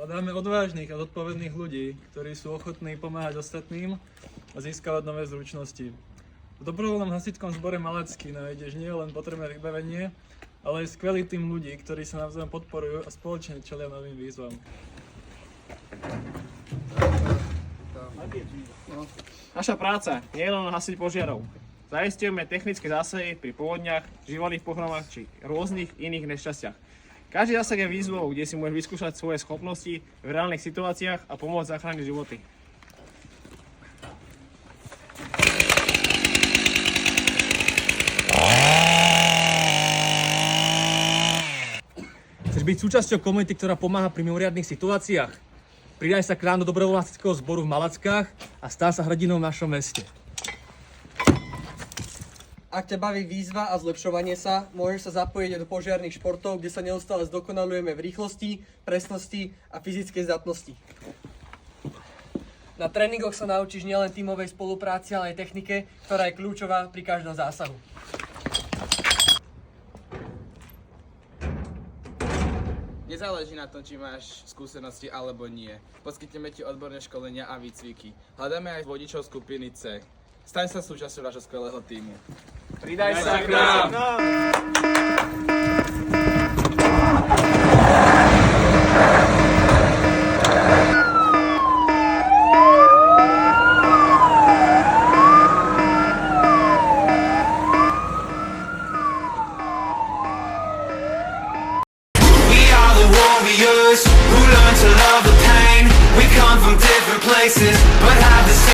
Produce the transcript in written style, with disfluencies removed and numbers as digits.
Hľadáme odvážnych a zodpovedných ľudí, ktorí sú ochotní pomáhať ostatným a získavať nové zručnosti. V dobrovoľnom hasičskom zbore Malacky nájdeš nie len potrebné vybavenie, ale aj skvelý tým ľudí, ktorí sa navzájom podporujú a spoločne čelia novým výzvam. Naša práca nie je len hasiť požiarov. Zaisťujeme technické zásahy pri povodniach, živelných pohromách či rôznych iných nešťastiach. Každý zásah je výzvou, kde si môžeš vyskúšať svoje schopnosti v reálnych situáciách a pomôcť zachrániť životy. Chceš byť súčasťou komunity, ktorá pomáha pri mimoriadnych situáciách? Pridaj sa k nám do dobrovoľného hasičského zboru v Malackách a stá sa hrdinou v našom meste. Ak ťa baví výzva a zlepšovanie sa, môžeš sa zapojiť do požiarnych športov, kde sa neustále zdokonalujeme v rýchlosti, presnosti a fyzickej zdatnosti. Na tréningoch sa naučíš nielen tímovej spolupráci, ale aj technike, ktorá je kľúčová pri každom zásahu. Nezáleží na tom, či máš skúsenosti alebo nie. Poskytneme ti odborné školenia a výcviky. Hľadáme aj vodičov skupiny C. Staň sa súčasťou nášho skvelého tímu. Pridaj sa k nám!